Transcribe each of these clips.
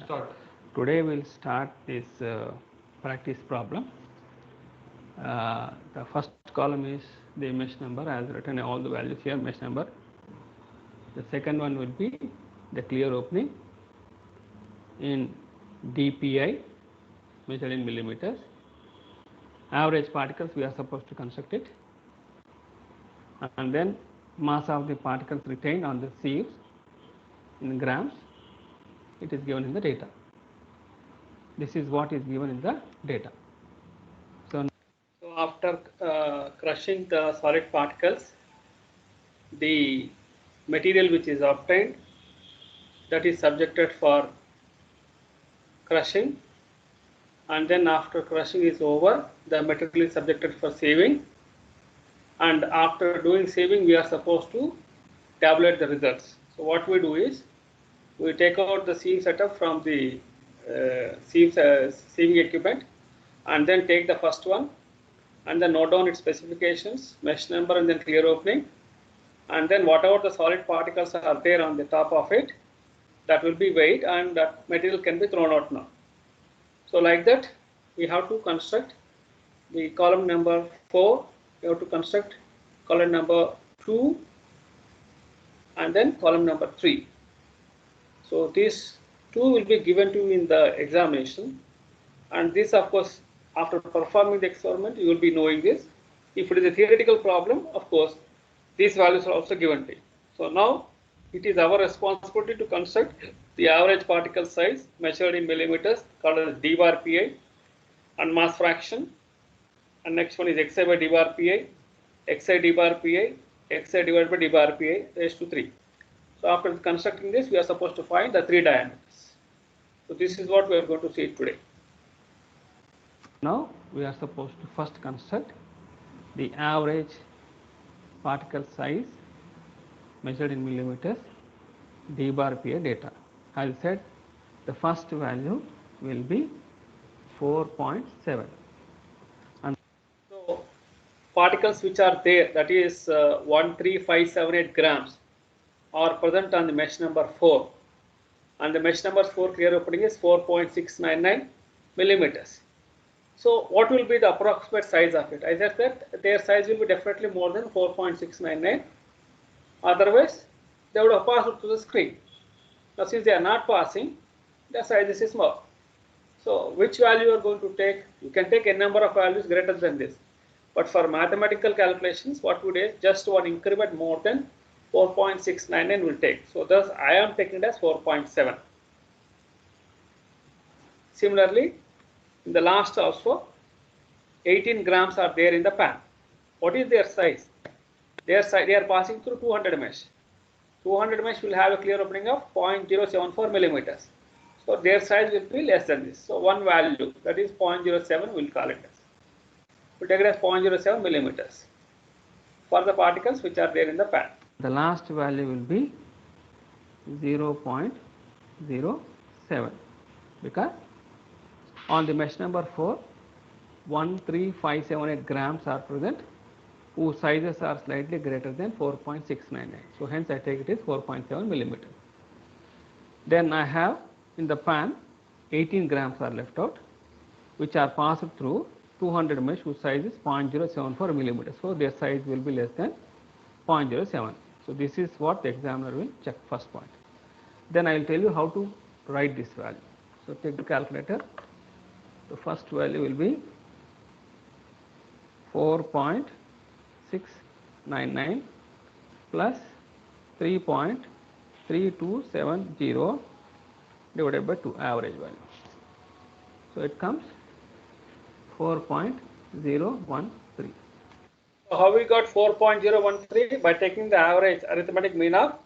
Start. Today we'll start this practice problem. The first column is the mesh number. I have written all the values here, mesh number. The second one will be the clear opening in dpi, measured in millimeters. Average particles, we are supposed to construct it. And then mass of the particles retained on the sieves in grams. It is given in the data. This is what is given in the data. So after crushing the solid particles, the material which is obtained, that is subjected for crushing, and then after crushing is over, the material is subjected for sieving, and after doing sieving we are supposed to tabulate the results. So what we do is we take out the sieve setup from the sieving equipment, and then take the first one and then note down its specifications, mesh number, and then clear opening, and then whatever the solid particles are there on the top of it, that will be weighed and that material can be thrown out now. So like that we have to construct the column number 4, we have to construct column number 2, and then column number 3. So these two will be given to you in the examination, and this of course after performing the experiment you will be knowing this. If it is a theoretical problem, of course these values are also given to you. So now it is our responsibility to construct the average particle size measured in millimeters, called as d bar pi, and mass fraction, and next one is xi by d bar pi, xi d bar pi, xi divided by d bar pi raised to 3. So after constructing this, we are supposed to find the 3 diameters. So this is what we are going to see today. Now we are supposed to first construct the average particle size measured in millimeters, d bar pi data. As I said, the first value will be 4.7. And so particles which are there, that is 13578 grams, are present on the mesh number 4, and the mesh number 4 clear opening is 4.699 millimeters. So what will be the approximate size of it? I said that their size will be definitely more than 4.699, otherwise they would have passed through the screen. Now since they are not passing, the size is small. So which value you are going to take? You can take a number of values greater than this, but for mathematical calculations what we do is just one increment more than 4.699 will take. So thus I am taking it as 4.7. Similarly, in the last also 18 grams are there in the pan. What is their size? Their size, they are passing through 200 mesh. 200 mesh will have a clear opening of 0.074 millimeters. So their size will be less than this. So one value, that is 0.07, we'll call it as. We'll take it as 0.07 millimeters for the particles which are there in the pan. The last value will be 0.07, because on the mesh number 4, 13578 grams are present, whose sizes are slightly greater than 4.699. So hence I take it as 4.7 millimeters. Then I have in the pan 18 grams are left out, which are passed through 200 mesh, whose size is 0.074 millimeters. So their size will be less than 0.07. So this is what the examiner will check, first point. Then I will tell you how to write this value. So take the calculator. The first value will be 4.699 plus 3.3270 divided by 2, average value. So it comes 4.013. So how we got 4.013? By taking the average arithmetic mean of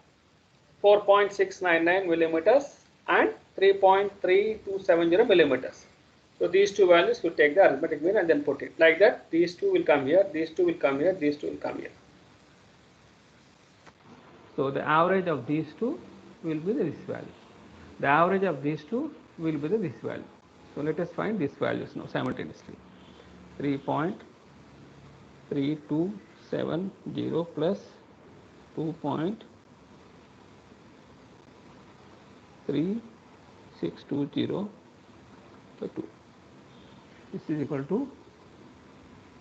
4.699 millimeters and 3.3270 millimeters. So these two values will take the arithmetic mean and then put it like that. These two will come here, these two will come here, these two will come here. So the average of these two will be this value. The average of these two will be this value. So let us find these values now simultaneously. 3.3270 plus 2.3 620 by 2. This is equal to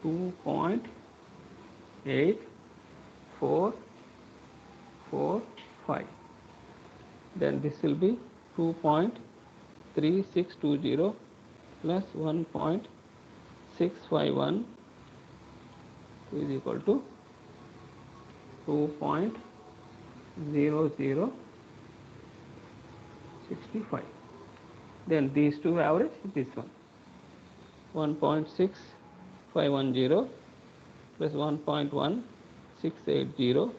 2.8445. Then this will be 2.3620 plus 1.651 is equal to 2.0065. Then these two average is this one, 1.6510 plus 1.1680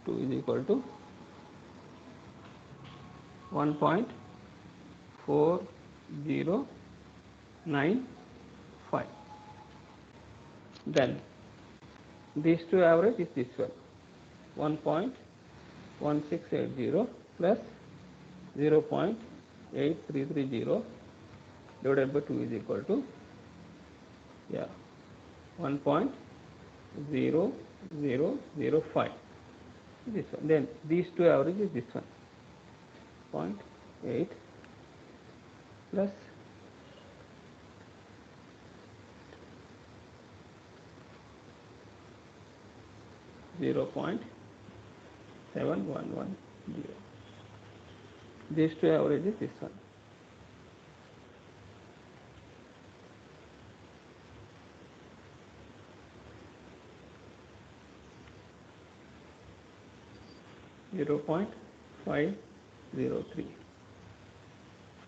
2 is equal to 1.4095. Then these two average is this one, 1.1680 plus 0.8330 divided by 2 is equal to 1.0005. This one. Then these two average is this one, 0.8 plus 0.7110. These two average is this one. .503.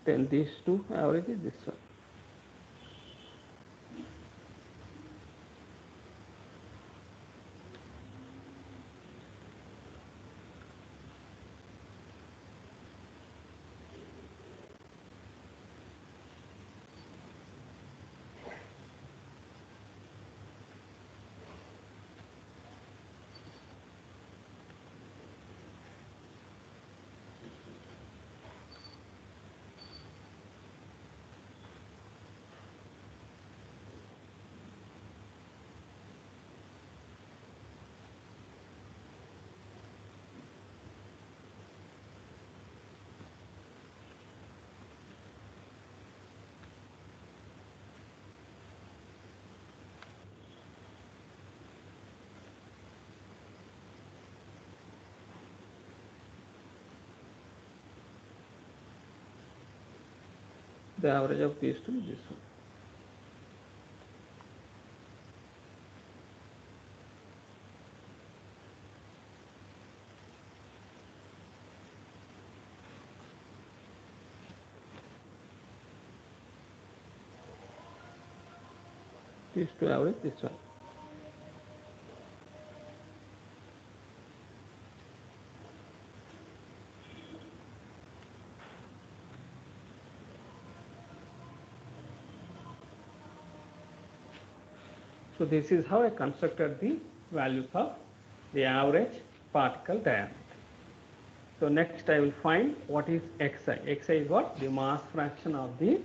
Then these two average is this one. The average of these two is this one. These two average this one. So this is how I constructed the values of the average particle diameter. So next I will find what is Xi. Xi is what? The mass fraction of the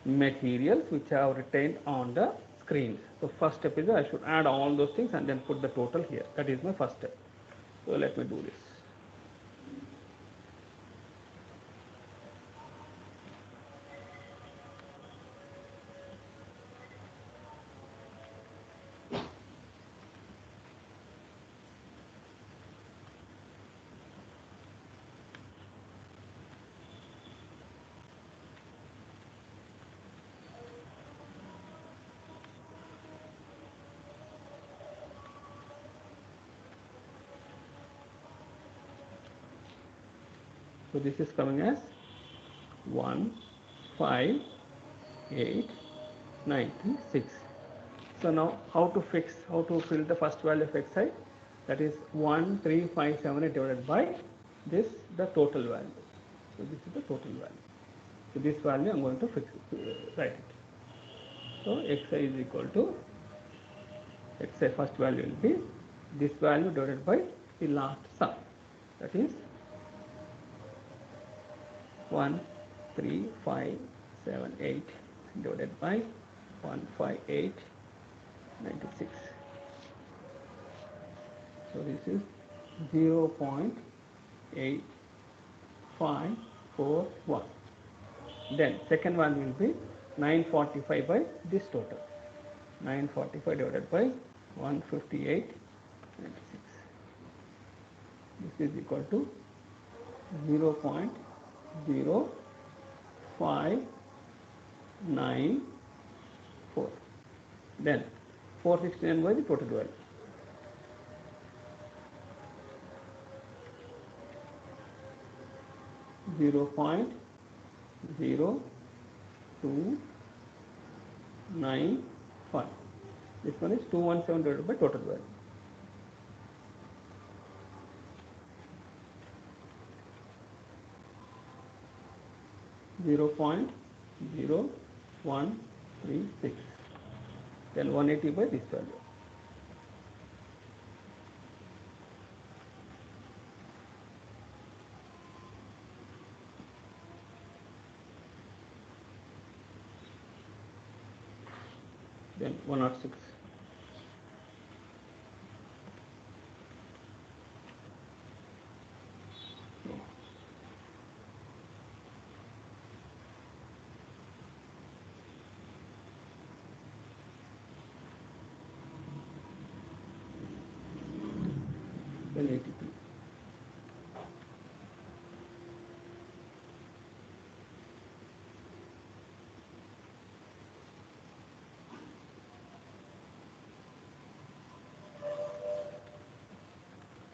materials which I have retained on the screens. So first step is I should add all those things and then put the total here. That is my first step. So let me do this. So this is coming as 15896. So now how to fill the first value of Xi? That is 13578 divided by this, the total value. So this is the total value. So this value I'm going to write it. So Xi is equal to, Xi first value will be this value divided by the last sum. That is 13578 divided by 15896. So this is 0.85 4, 1. Then second one will be 945 by this total. 945 divided by 158 and 6. This is equal to 0.0594. Then 469 by the total value. 0.0295. This one is 217 divided by total value. 0.0136. Then 180 by this value. Then 106. Then 82.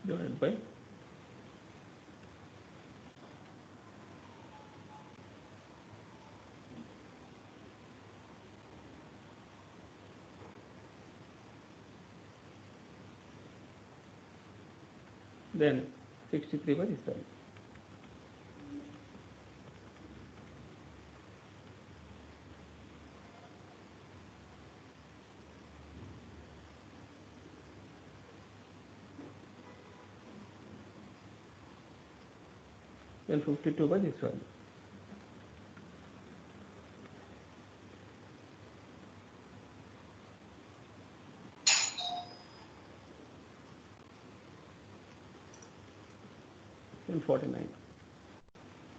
Divided by 63 by this value. Then 52 by this value. Then 49.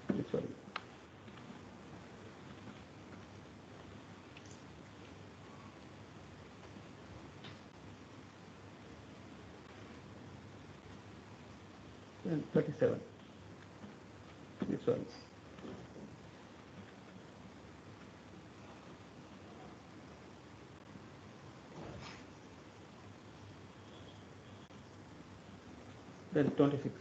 This value. Then 37. This value. Then 26.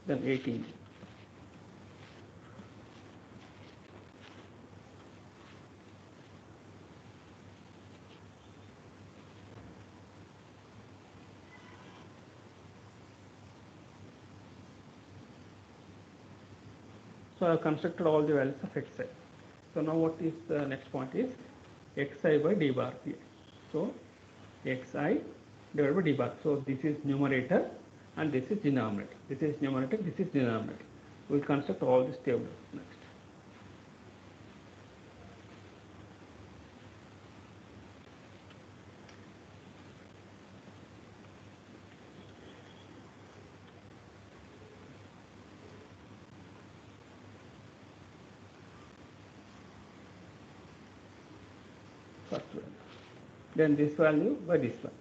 Then 18. So I have constructed all the values of xi. So now what is the next point is xi by d bar here. So xi divided by d bar. So this is numerator and this is denominator. This is numerator, this is denominator. We will construct all these tables next. First value. Then this value by this one.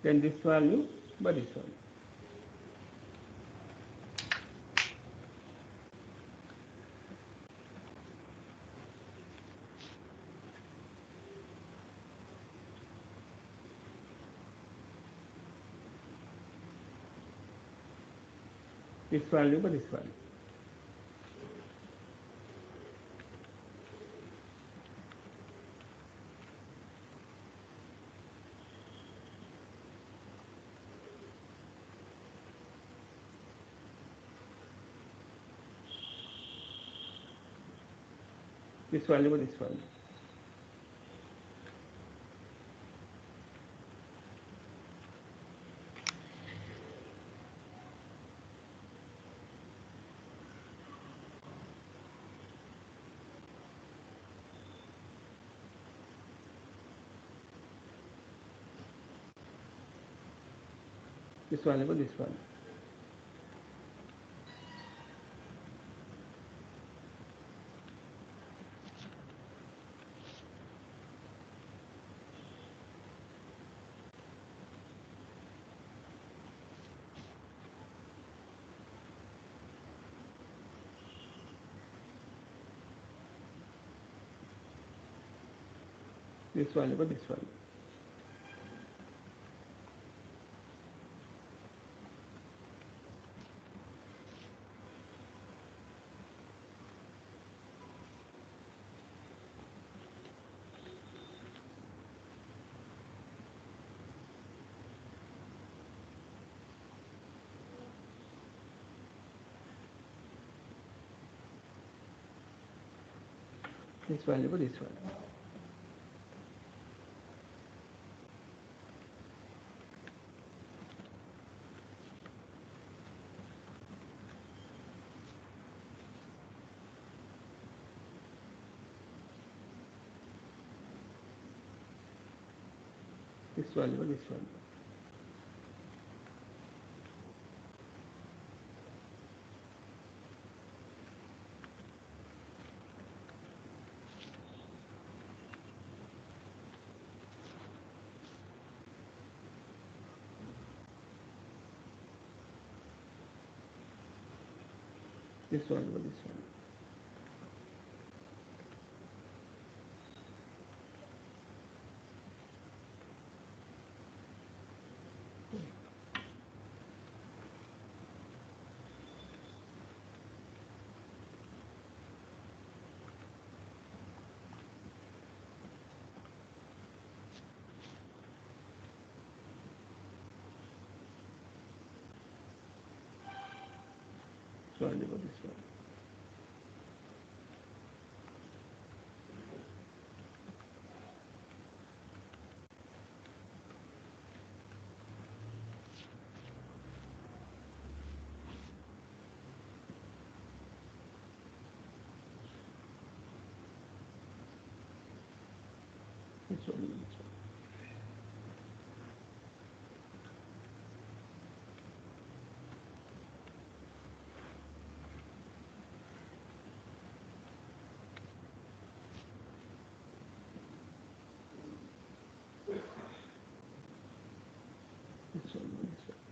Then this value by this value. This value by this value. this value by this value. This value by this value. This value by this value. This value by this value. This value by this value. This value by this value. This value by this value. This value by this value. This value by this value.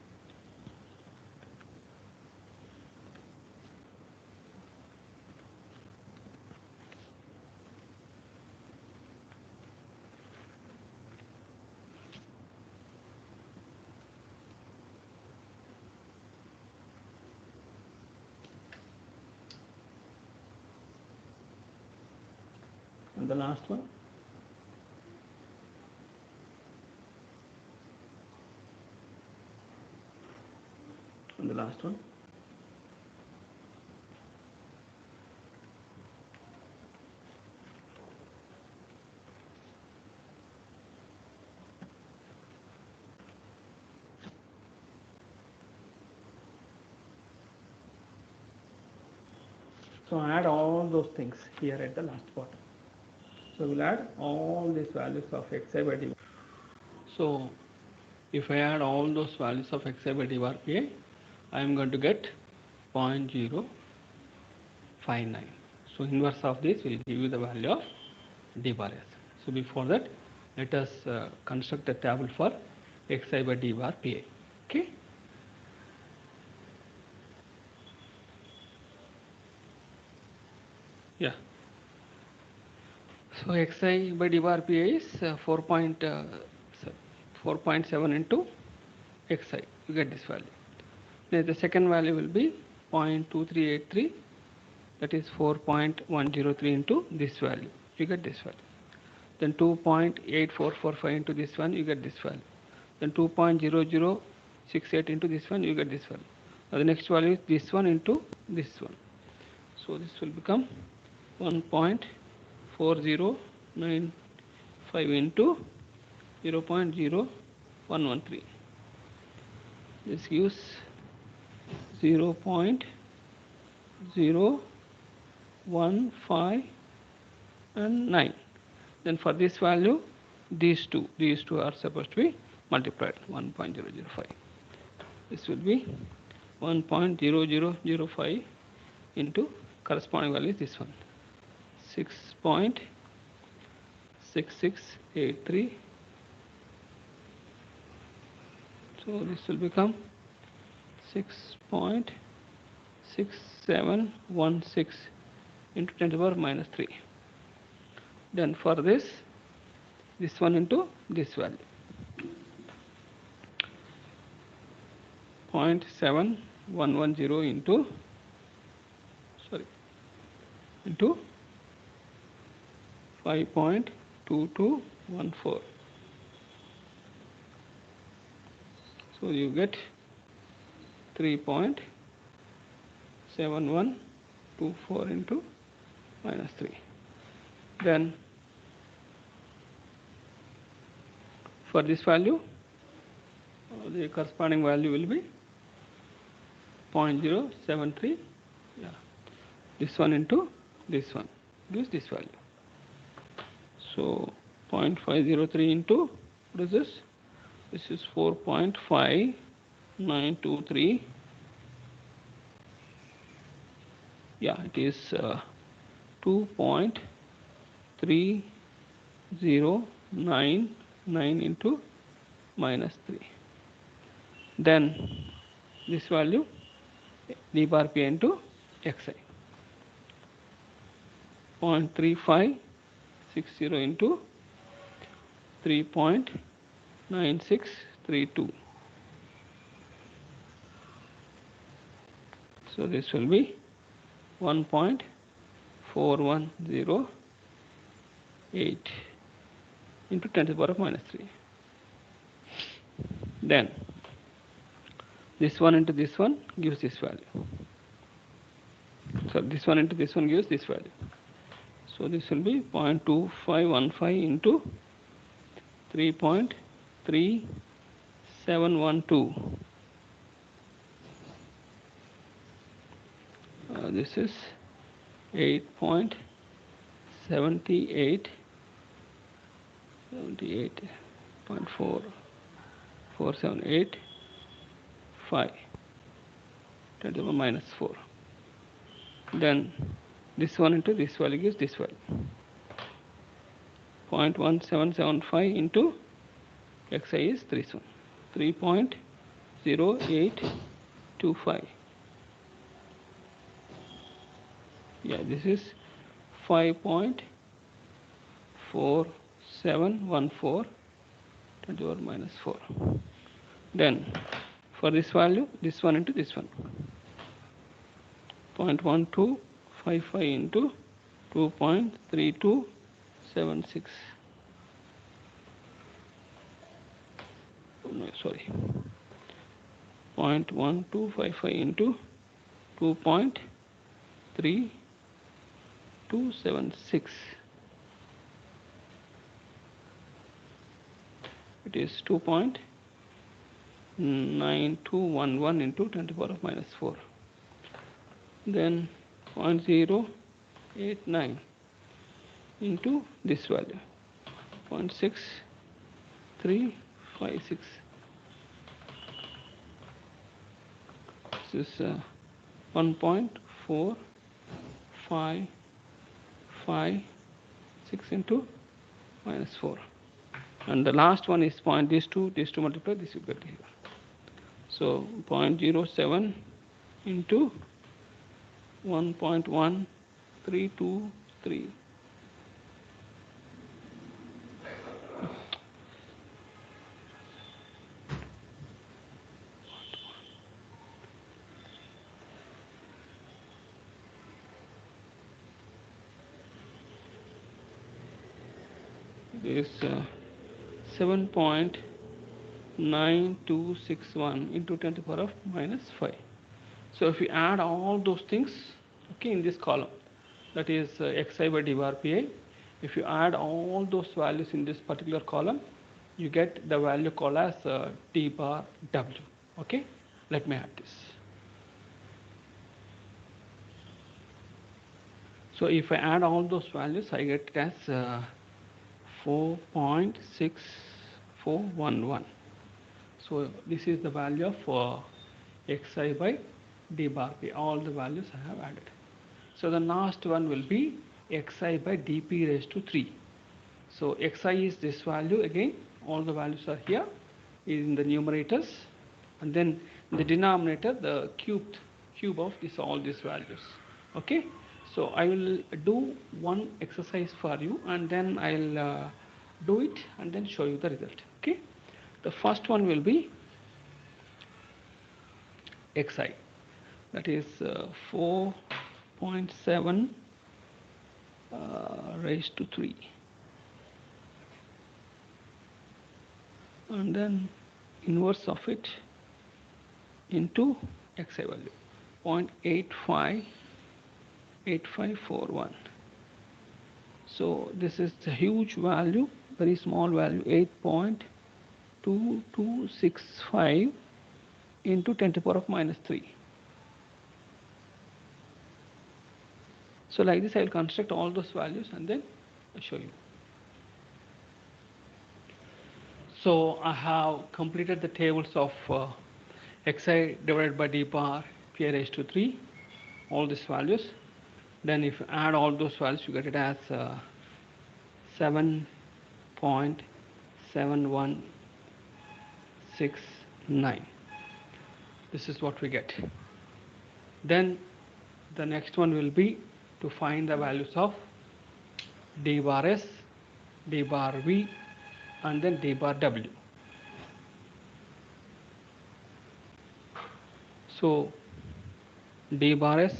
And the last one. And the last one. So add all those things here at the last part. So we'll add all these values of xi by d. So if I add all those values of xi by d bar pa, I am going to get 0.059. So inverse of this will give you the value of d bar s. So before that, let us construct a table for xi by d bar pa. Okay. Yeah. So xi by d bar pa is 4.7 into xi. You get this value. Then the second value will be 0.2383, that is 4.103 into this value. You get this value. Then 2.8445 into this one, you get this value. Then 2.0068 into this one, you get this value. Now the next value is this one into this one. So this will become 1.0 4095 into 0.0113. This gives 0.015 and 9. Then for this value, these two are supposed to be multiplied 1.005. This will be 1.0005 into corresponding value is this one, 6.6683. So this will become 6.6716 into 10 to the power minus 3. Then for this one into this value, 0.7110 into 5.2214. So you get 3.7124 into minus 3. Then for this value, the corresponding value will be 0.073. Yeah, this one into this one gives this value. So 0.503 into what is this? This is 4.5923. Yeah, it is 2.3099 into minus 3. Then this value d bar p into xi, 0.3560 into 3.9632. So this will be 1.4108 into 10 to the power of minus 3. Then this one into this one gives this value. So this one into this one gives this value. So this will be 0.2515 into 3.3712. This is 8.78 78.4478.5 10 to the power minus 4. Then this one into this value gives this value, 0.1775 into xi is 3.0825. Yeah, this is 5.4714 10 to the power minus 4. Then for this value, this one into this one, 0.1255 into 2.3276. No, sorry, 0.1255 into 2.3276. It is 2.9211 into 10 to the power of minus 4. Then 0.089 into this value, 0.6356. This is 1.4556 into minus 4. And the last one is these two multiply, this you get here. So 0.07 into 1.1323. This 7.9261 into 10 to the power of minus 5. So if we add all those things, okay, in this column, that is xi by d bar pi If you add all those values in this particular column, you get the value called as d bar w. Okay, let me add this. So if I add all those values, I get it as 4.6411. So this is the value of xi by d bar p. All the values I have added. So the last one will be xi by dp raised to 3. So xi is this value again. All the values are here in the numerators, and then in the denominator the cube of this all these values. Okay. So I will do one exercise for you, and then I'll do it and then show you the result. Okay. The first one will be xi, that is 4.7 raised to 3, and then inverse of it into xi value 0.8541. So this is a huge value, very small value, 8.2265 into 10 to the power of minus 3. So like this I will construct all those values and then I'll show you. So I have completed the tables of xi divided by d bar p raised to 3, all these values. Then if you add all those values, you get it as 7.7169. This is what we get. Then the next one will be to find the values of d bar s, d bar v, and then d bar w. So d bar s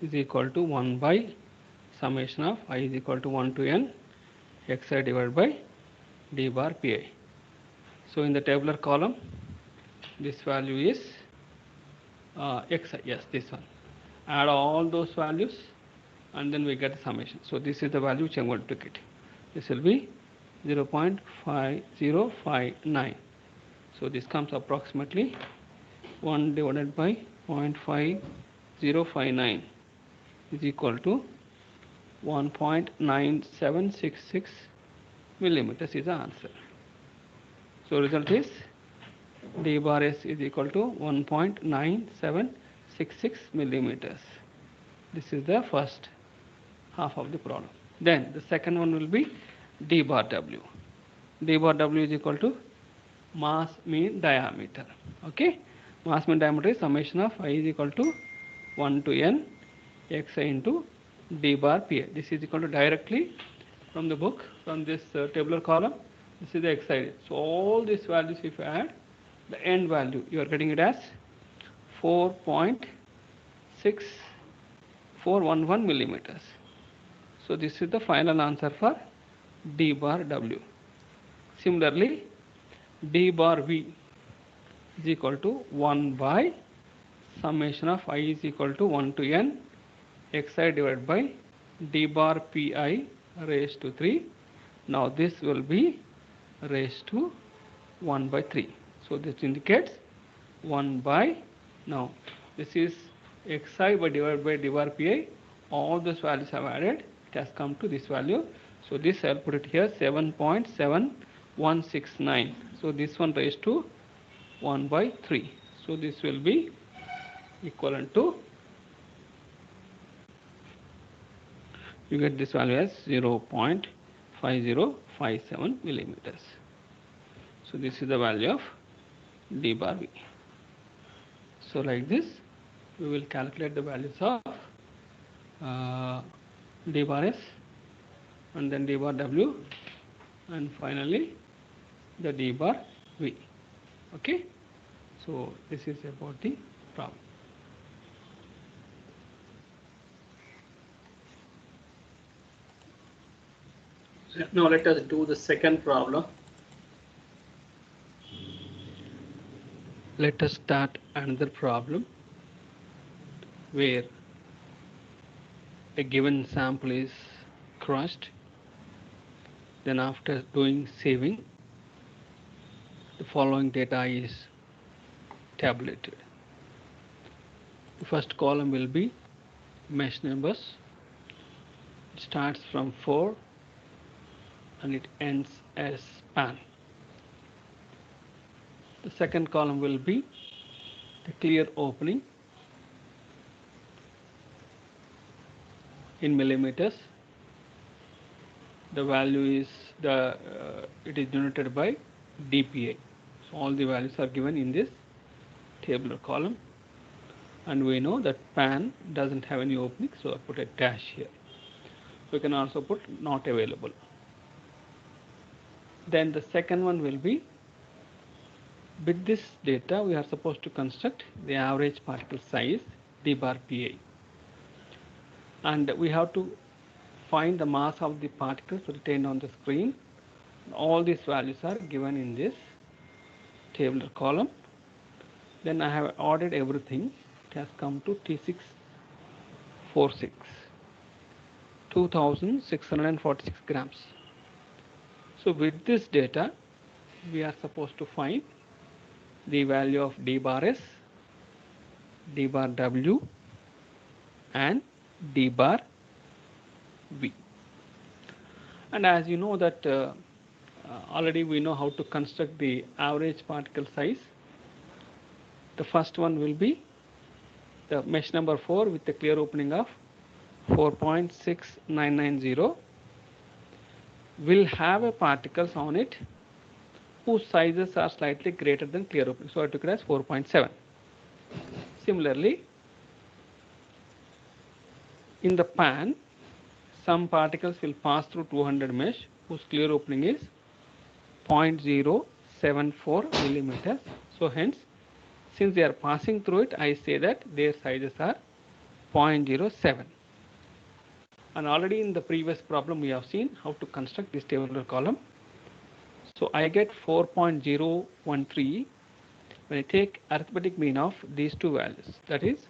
is equal to 1 by summation of I is equal to 1 to n xi divided by d bar pi. So in the tabular column, this value is xi, yes, this one. Add all those values and then we get the summation. So this is the value which I am going to get. This will be 0.5059. So this comes approximately 1 divided by 0.5059 is equal to 1.9766 millimeters is the answer. So result is d bar s is equal to 1.9766 millimeters. This is the first half of the problem. Then the second one will be d bar w. D bar w is equal to mass mean diameter. Okay, mass mean diameter is summation of I is equal to 1 to n xi into d bar pi. This is equal to directly from the book, from this tabular column. This is the xi. So all these values if you add, the end value you are getting it as 4.6411 millimeters. So this is the final answer for d bar w. Similarly, d bar v is equal to 1 by summation of I is equal to 1 to n xi divided by d bar pi raised to 3. Now this will be raised to 1 by 3. So this indicates 1 by, now this is xi by divided by d bar pi. All those values have added, it has come to this value. So this I'll put it here, 7.7169. So this one raised to 1 by 3. So this will be equivalent to, you get this value as 0.5057 millimeters. So this is the value of d bar v. So like this we will calculate the values of d bar s and then d bar w and finally the d bar v. Okay, so this is about the problem. Now let us do the second problem. Let us start another problem where a given sample is crushed. Then after doing saving, the following data is tabulated. The first column will be mesh numbers. It starts from 4 and it ends as span. The second column will be the clear opening in millimeters. The value is it is denoted by dPa. So all the values are given in this tabular column, and we know that pan doesn't have any opening, so I put a dash here. We can also put not available. Then the second one will be, with this data we are supposed to construct the average particle size d bar Pa, and we have to find the mass of the particles retained on the screen. All these values are given in this tabular column. Then I have ordered everything. It has come to T646, 2646 grams. So with this data, we are supposed to find the value of d bar S, d bar W, and d bar V. And as you know that already we know how to construct the average particle size. The first one will be the mesh number 4 with the clear opening of 4.6990 will have a particles on it whose sizes are slightly greater than clear opening. So I took it as 4.7. Similarly, in the pan, some particles will pass through 200 mesh whose clear opening is 0.074 millimeters. So hence, since they are passing through it, I say that their sizes are 0.07. And already in the previous problem we have seen how to construct this tabular column. So I get 4.013 when I take arithmetic mean of these two values, that is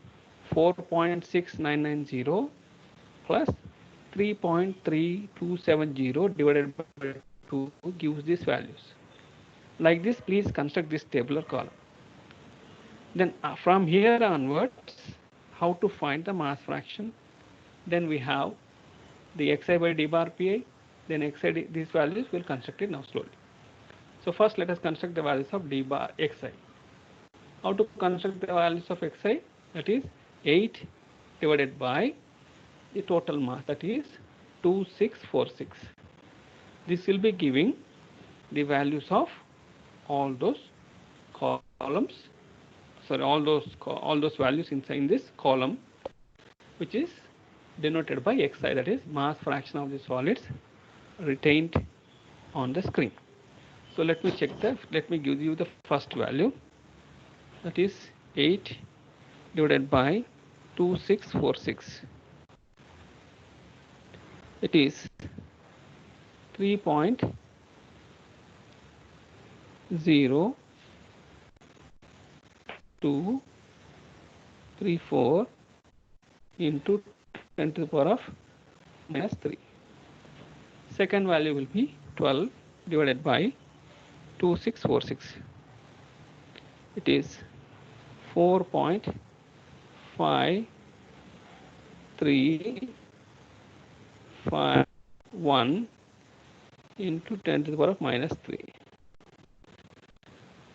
4.6990 plus 3.3270 divided by 2 gives these values. Like this, please construct this tabular column. Then from here onwards, how to find the mass fraction? Then we have the xi by d bar Pa, then xi, these values will construct it now slowly. So first let us construct the values of d bar xi. How to construct the values of xi? That is 8 divided by the total mass, that is 2646. This will be giving the values of all those columns, sorry, all those values inside this column, which is denoted by xi, that is mass fraction of the solids retained on the screen. So let me give you the first value, that is 8 divided by 2646. It is 3.0234 into 10 to the power of minus 3. Second value will be 12 divided by 2646. It is 4.5351 into 10 to the power of minus 3.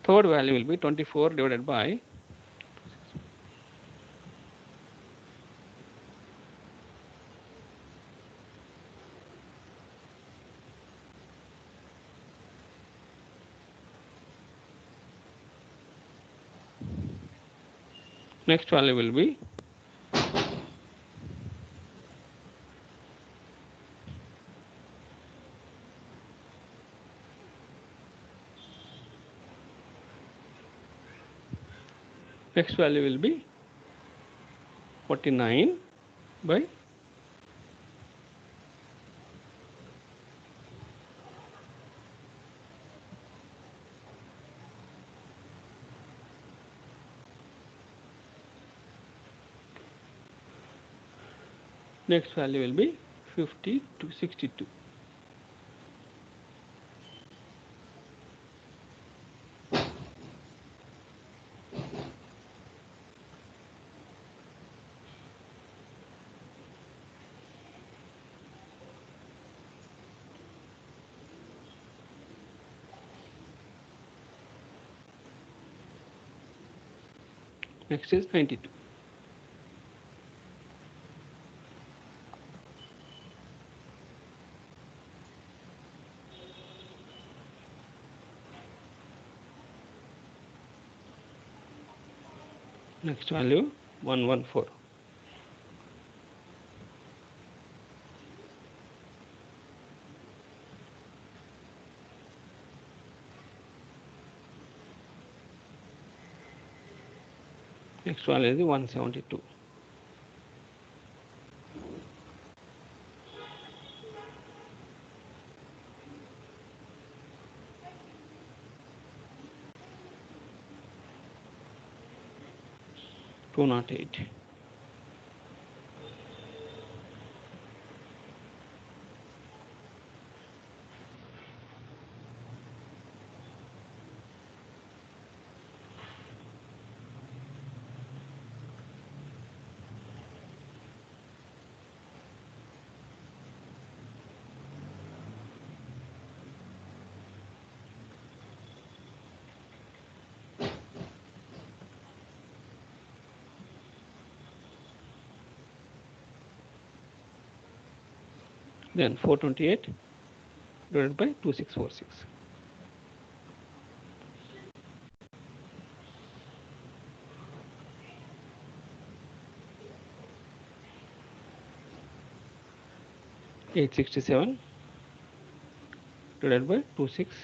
Third value will be 24 divided by next value will be 49 by next value will be 50 to 62. Next is 92. Next value 114. Next value is 172. Two not 8. Then 428 divided by 2646. Eight 67 divided by 26.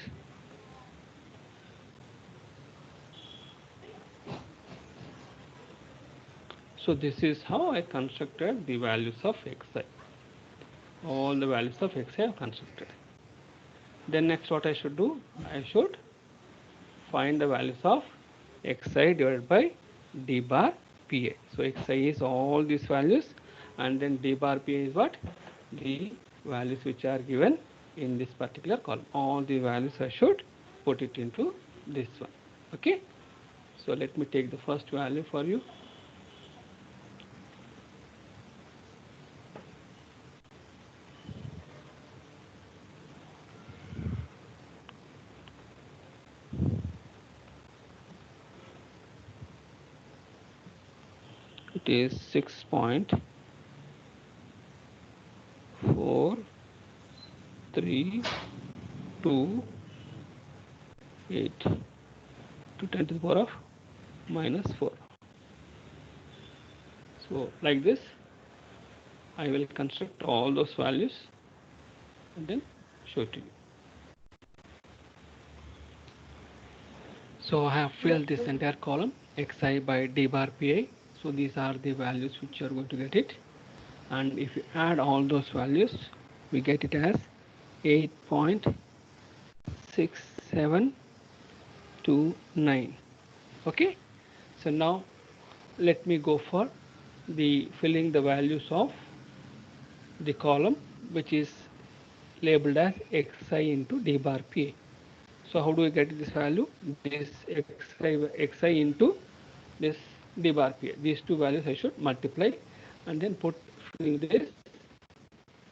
So this is how I constructed the values of xi. All the values of xi I have constructed. Then next what I should do? I should find the values of xi divided by d bar pa. So xi is all these values, and then d bar pa is what? The values which are given in this particular column. All the values I should put it into this one. Okay. So let me take the first value for you. It is 6.4328 to 10 to the power of minus 4. So like this, I will construct all those values and then show it to you. So I have filled this entire column xi by d bar pa. So these are the values which you are going to get it. And if you add all those values, we get it as 8.6729. Okay. So now let me go for the filling the values of the column which is labeled as xi into d bar pa. So how do we get this value? This xi into this d bar pa. These two values I should multiply and then put filling this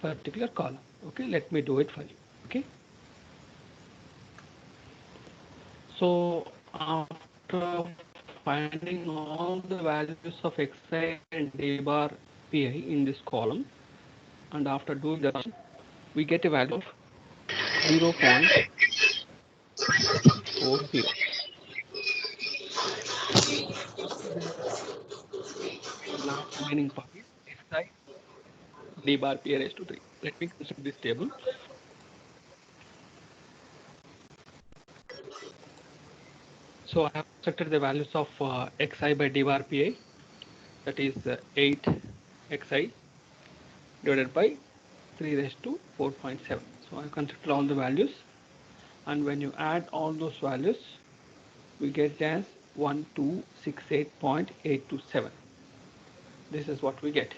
particular column. Okay, let me do it for you. Okay. So after finding all the values of xi and d bar pi in this column, and after doing the sum, we get a value of 0.40. The last remaining part is xi d bar pi raised to 3. Let me construct this table. So I have constructed the values of xi by d bar pi, that is 8 xi divided by 3 raised to 4.7. So I constructed all the values, and when you add all those values, we get as 1268.827. This is what we get.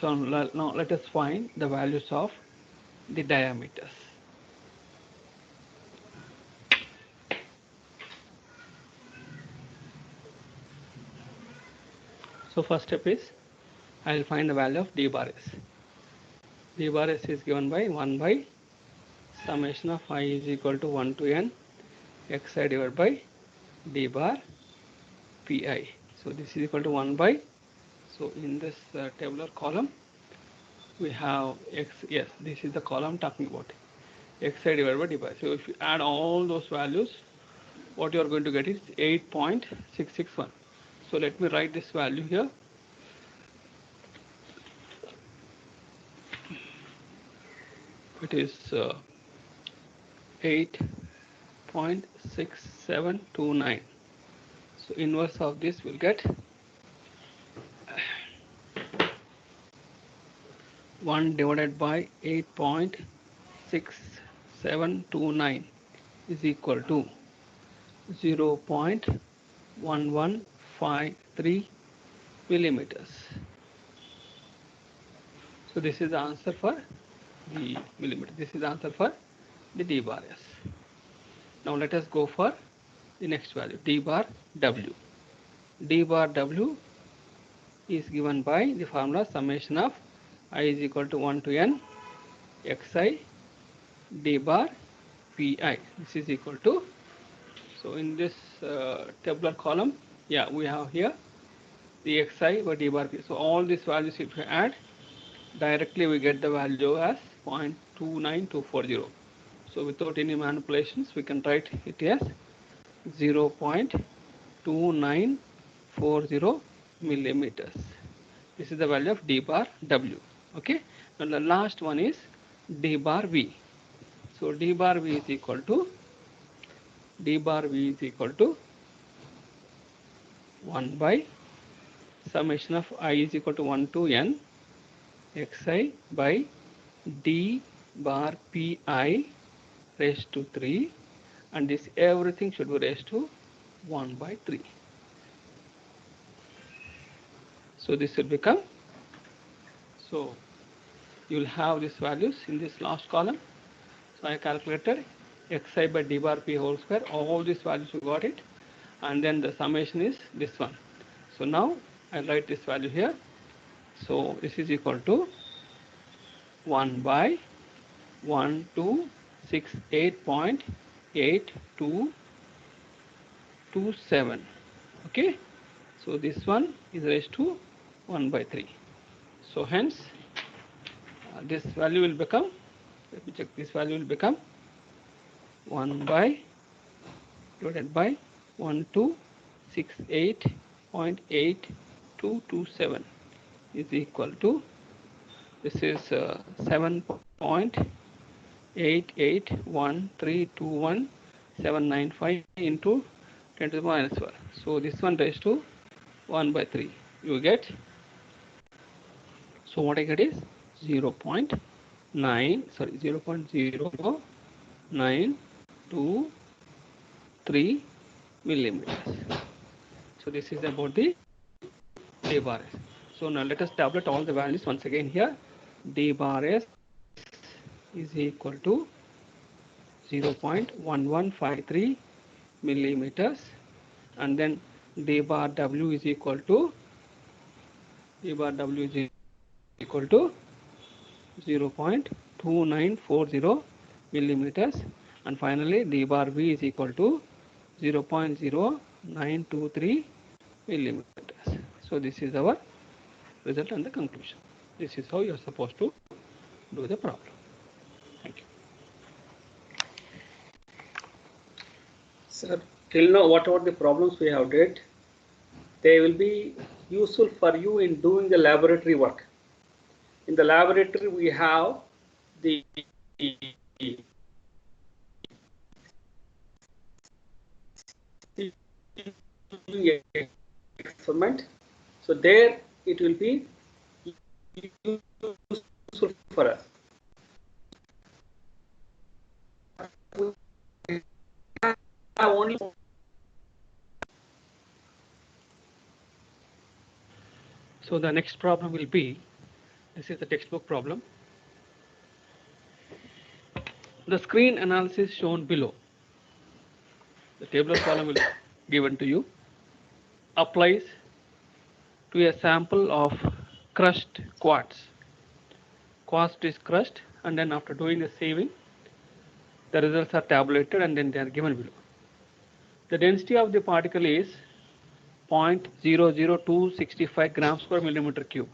So now let us find the values of the diameters. So first step is I will find the value of d bar s. D bar s is given by 1 by summation of I is equal to 1 to n xi divided by d bar pi. So this is equal to 1 by, so in this tabular column we have x, yes, this is the column talking about xi divided by d bar. So if you add all those values, what you are going to get is 8.661. So let me write this value here. It is 8.6729. So inverse of this will get 1 divided by 8.6729 is equal to 0.1153 millimeters. So this is the answer for the millimeter. This is the answer for the d bar s. Now let us go for the next value, d bar w. D bar w is given by the formula summation of I is equal to 1 to n xi d bar pi. This is equal to, so in this tabular column, yeah, we have here the xi by d bar pi. So all these values if you add, directly we get the value as 0.29240. So without any manipulations, we can write it as 0.2940 millimeters. This is the value of d bar w. Okay. Now the last one is d bar v. So d bar v is equal to 1 by summation of I is equal to 1 to n xi by d bar pi raised to 3, and this everything should be raised to 1 by 3. So this will become, so you will have these values in this last column. So I calculated xi by d bar p whole square, all these values you got it, and then the summation is this one. So now I write this value here. So this is equal to 1 by 1268.8227. Okay. So this one is raised to 1 by 3. So hence this value will become, let me check, this value will become 1 by divided by 1268.8227 is equal to, this is 7.881321,795 into 10 to the minus 4. So this one raised to 1 by 3. You get, so what I get is 0.9, sorry, 0.0923 millimeters. So this is about the d bar s. So now let us tabulate all the values once again here. D bar s is equal to 0.1153 millimeters, and then d bar w is equal to 0.2940 millimeters, and finally d bar v is equal to 0.0923 millimeters. So this is our result and the conclusion. This is how you are supposed to do the problem. Thank you. Sir, till now, whatever the problems we have did, they will be useful for you in doing the laboratory work. In the laboratory, we have the experiment. So there it will be useful for us. We have only So the next problem will be This is the textbook problem. The screen analysis shown below, the tabular column will be given to you, applies to a sample of crushed quartz. Quartz is crushed, and then after doing the sieving, the results are tabulated and then they are given below. The density of the particle is 0.00265 grams per millimeter cube.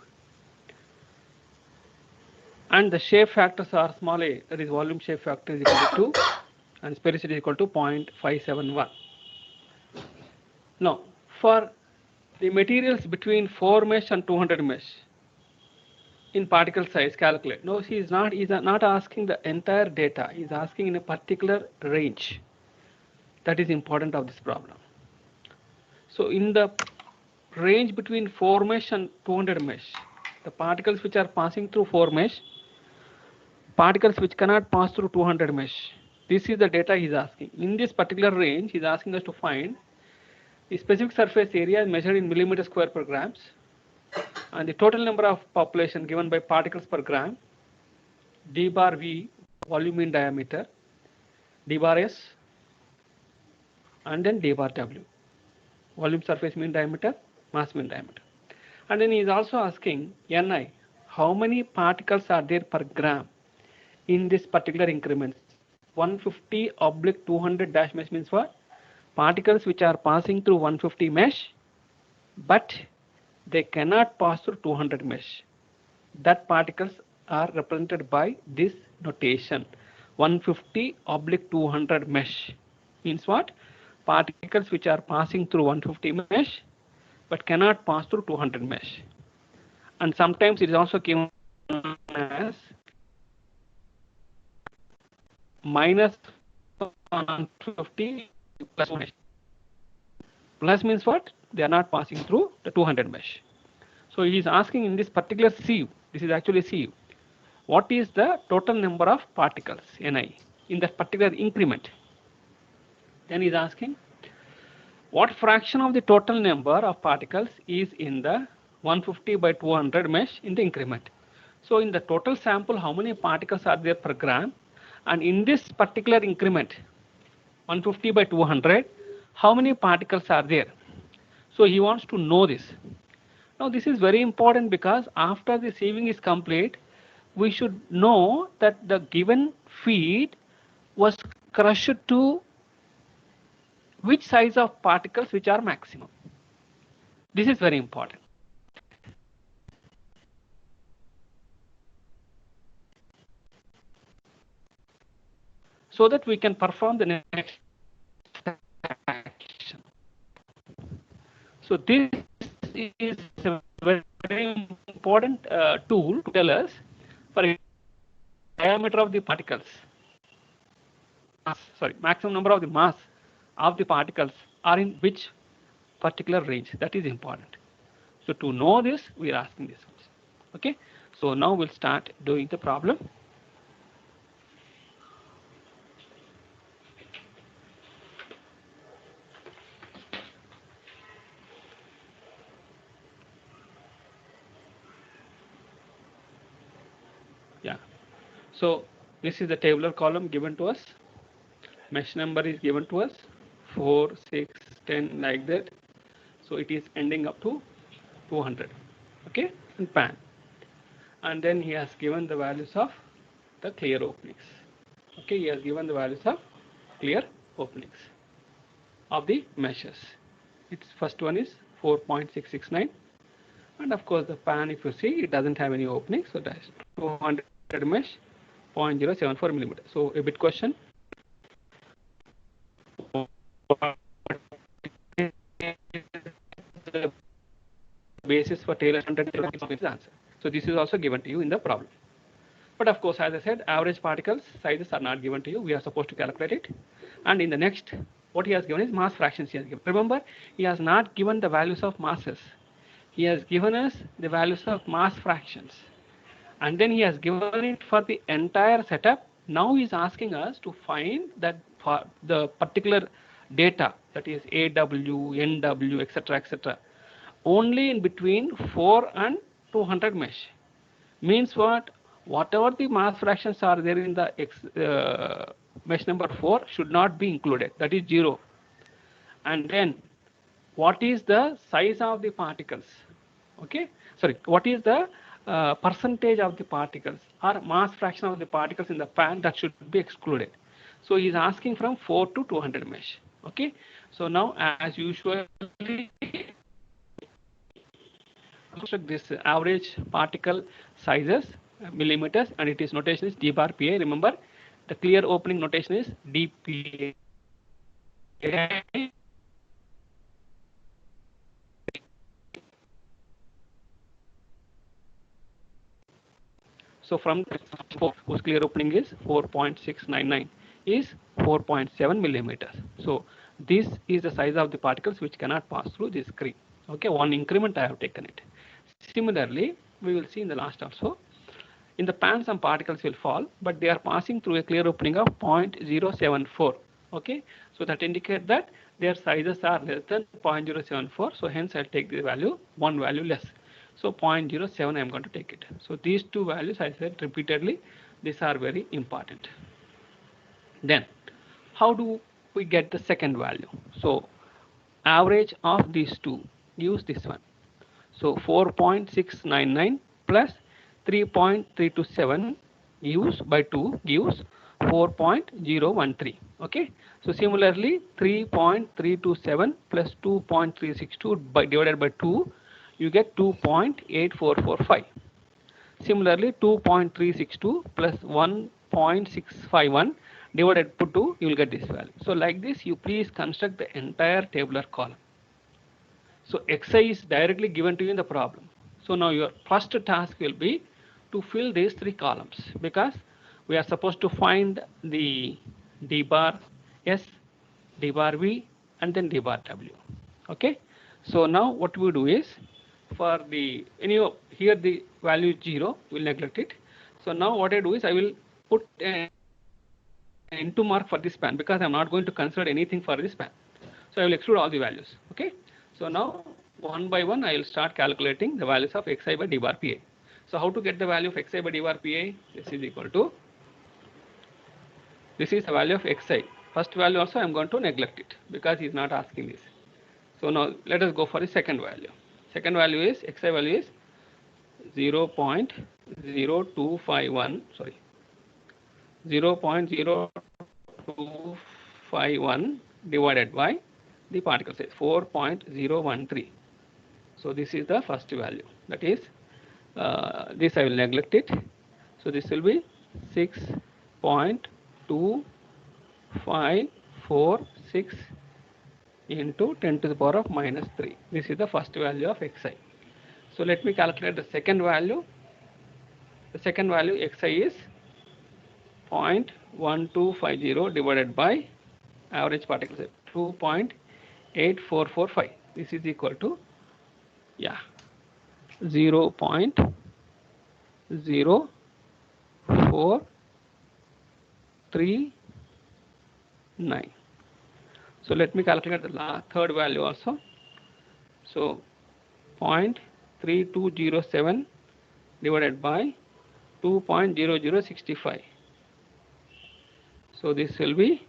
And the shape factors are small a, that is volume shape factor is equal to 2 and sphericity is equal to 0.571. Now, for the materials between 4 mesh and 200 mesh, in particle size calculate. No, he is not asking the entire data. He is asking in a particular range. That is important of this problem. So in the range between 4 mesh and 200 mesh, the particles which are passing through 4 mesh, particles which cannot pass through 200 mesh. This is the data he is asking. In this particular range, he is asking us to find the specific surface area measured in millimeter square per grams, and the total number of population given by particles per gram, d bar V, volume mean diameter, d bar S, and then d bar W, volume surface mean diameter, mass mean diameter. And then he is also asking Ni, how many particles are there per gram in this particular increment? 150/200 dash mesh means what? Particles which are passing through 150 mesh, but they cannot pass through 200 mesh. That particles are represented by this notation. 150/200 mesh means what? Particles which are passing through 150 mesh but cannot pass through 200 mesh. And sometimes it is also given as minus 150 plus 1 mesh. Plus means what? They are not passing through the 200 mesh. So he is asking in this particular sieve, this is actually a sieve, what is the total number of particles, Ni, in that particular increment? Then he is asking, what fraction of the total number of particles is in the 150/200 mesh in the increment? So in the total sample, how many particles are there per gram? And in this particular increment, 150/200, how many particles are there? So he wants to know this. Now this is very important because after the sieving is complete, we should know that the given feed was crushed to which size of particles which are maximum. This is very important. So that we can perform the next action. So this is a very important tool to tell us for diameter of the particles, maximum number of the mass of the particles are in which particular range. That is important. So to know this, we are asking this. Okay. So now we'll start doing the problem. Yeah. So this is the tabular column given to us. Mesh number is given to us 4, 6, 10 like that. So it is ending up to 200. Okay, and pan. And then he has given the values of the clear openings. Okay, he has given the values of clear openings of the meshes. Its first one is 4.669. And of course, the pan, if you see, it doesn't have any opening. So that's 200 mesh, 0.074 millimeter. So a bit question. The basis for Taylor's answer. So this is also given to you in the problem. But of course, as I said, average particles sizes are not given to you. We are supposed to calculate it. And in the next, what he has given is mass fractions he has given. Remember, he has not given the values of masses. He has given us the values of mass fractions. And then he has given it for the entire setup. Now he is asking us to find that for the particular data, that is AW, NW, etc., etc., only in between 4 and 200 mesh. Means what? Whatever the mass fractions are there in the mesh number 4 should not be included. That is 0. And then what is the size of the particles? Okay, sorry, what is the percentage of the particles or mass fraction of the particles in the pan that should be excluded? So he is asking from 4 to 200 mesh. Okay, so now as usually construct this average particle sizes millimeters, and it is notation is d bar pa. Remember, the clear opening notation is dpa. So from 4, whose clear opening is 4.699 is 4.7 millimeters. So this is the size of the particles which cannot pass through this screen. Okay, one increment I have taken it. Similarly, we will see in the last also. In the pan, some particles will fall, but they are passing through a clear opening of 0.074. Okay, so that indicates that their sizes are less than 0.074. So hence I'll take the value, one value less. So 0.07 I'm going to take it. So these two values I said repeatedly, these are very important. Then how do we get the second value? So average of these two, use this one. So 4.699 plus 3.327 used by 2 gives 4.013. Okay. So similarly 3.327 plus 2.362 divided by 2, you get 2.8445. Similarly 2.362 plus 1.651 divided by 2, you will get this value. So like this, you please construct the entire tabular column. So xi is directly given to you in the problem. So now your first task will be to fill these 3 columns, because we are supposed to find the d bar s, d bar v, and then d bar w. Okay. So now what we do is, for the here the value is 0, we'll neglect it. So now what I do is I will put an into mark for this span, because I'm not going to consider anything for this span. So I will exclude all the values. Okay. So now one by one I will start calculating the values of xi by d bar pa. So how to get the value of xi by d bar pa? This is equal to, this is the value of xi. First value also I am going to neglect it, because he is not asking this. So now let us go for the second value. Second value is, xi value is 0.0251, sorry, 0.0251 divided by the particle size 4.013. So this is the first value, that is this I will neglect it. So this will be 6.2546 into 10 to the power of minus 3. This is the first value of xi. So let me calculate the second value. The second value xi is 0.1250 divided by average particle size 2.8445. This is equal to, yeah, 0.0439. So let me calculate the third value also. So 0.3207 divided by 2.0065. So this will be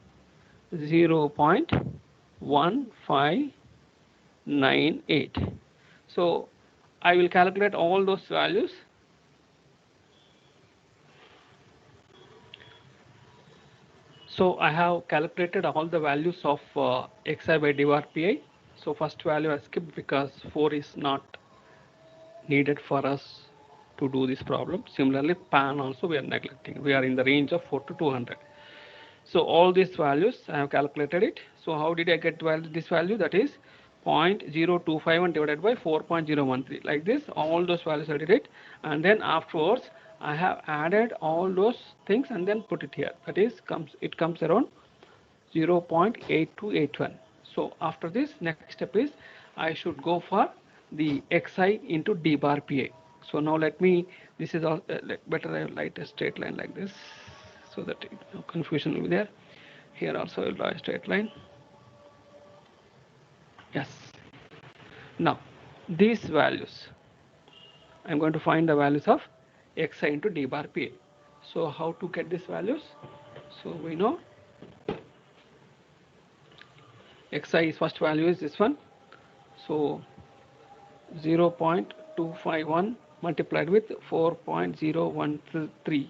0.1598. So I will calculate all those values. So I have calculated all the values of xi by d bar pi. So first value I skipped because 4 is not needed for us to do this problem. Similarly, pan also we are neglecting. We are in the range of 4 to 200. So all these values I have calculated it. So how did I get this value? That is 0.0251 divided by 4.013. Like this, all those values I did it, and then afterwards I have added all those things and then put it here. That is it comes around 0.8281. So after this, next step is I should go for the xi into d bar pa. So now let me, this is all better I write a straight line like this, so that no confusion will be there. Here also I will draw a straight line. Yes. Now these values, I'm going to find the values of xi into d bar pa. So how to get these values? So we know xi is first value is this one. So 0.251 multiplied with 4.013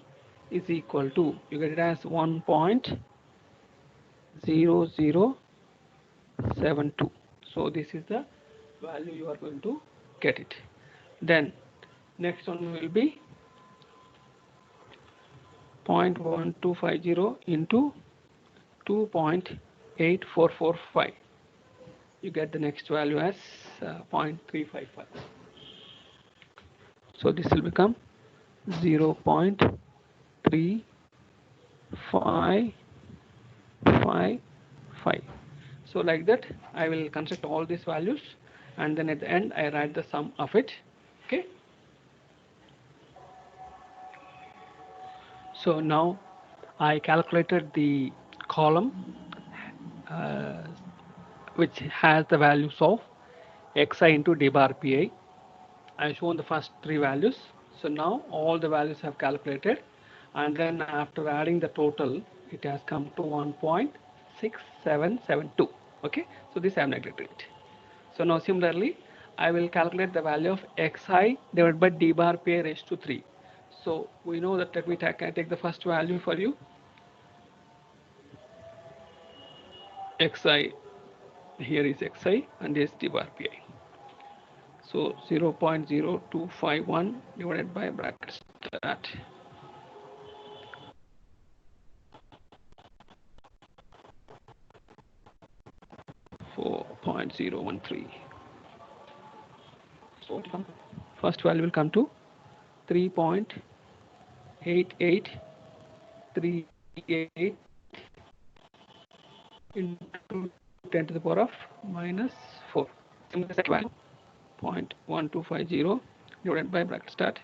is equal to, you get it as 1.0072. So this is the value you are going to get it. Then next one will be 0.1250 into 2.8445. You get the next value as 0.355. So this will become 0.3555. So like that I will construct all these values, and then at the end I write the sum of it. Okay. So now I calculated the column which has the values of xi into d bar pi. I have shown the first three values. So now all the values have calculated, and then after adding the total, it has come to 1.6772. Okay, so this I have neglected it. So now similarly, I will calculate the value of xi divided by d bar pi raised to 3. So we know that, let me take the first value for you. Xi, here is xi and this d bar pi. So 0.0251 divided by bracket start. .013. So first value will come to 3.8838 into 10 to the power of minus 4. And the second value 0.1250 divided by bracket start.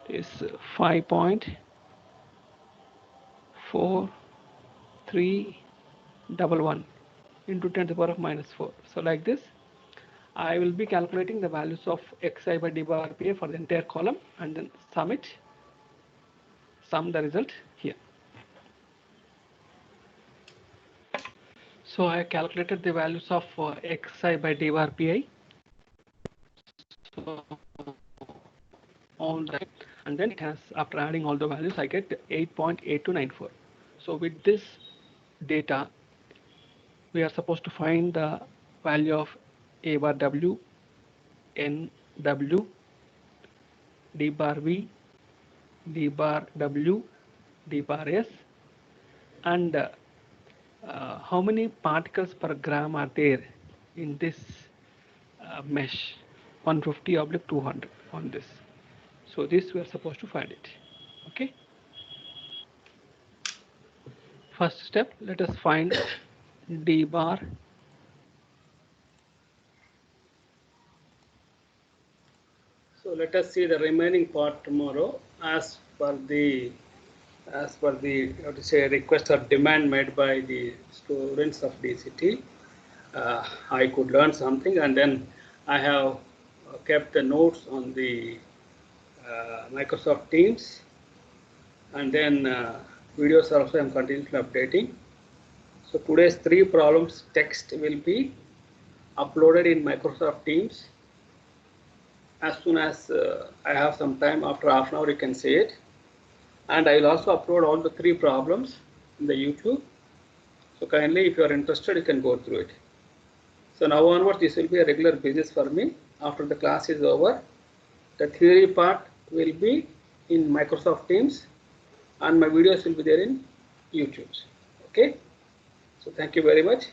Is 5.4311 into 10 to the power of minus 4. So like this, I will be calculating the values of xi by d bar pa for the entire column, and then sum the result here. So I calculated the values of xi by d bar pi. So all that, and then it has, after adding all the values, I get 8.8294. So with this data, we are supposed to find the value of a bar w, n w, d bar v, d bar w, d bar s, and how many particles per gram are there in this mesh 150/200 on this. So this we are supposed to find it. Okay. First step, let us find d bar. So let us see the remaining part tomorrow, as per the how to say, request or demand made by the students of DCT. I could learn something, and then I have kept the notes on the Microsoft Teams, and then videos also I am continuously updating. So today's 3 problems text will be uploaded in Microsoft Teams. As soon as I have some time, after half an hour, you can see it. And I will also upload all the 3 problems in the YouTube. So kindly, if you are interested, you can go through it. So now onwards, this will be a regular business for me. After the class is over, the theory part will be in Microsoft Teams, and my videos will be there in YouTube. Okay. So thank you very much.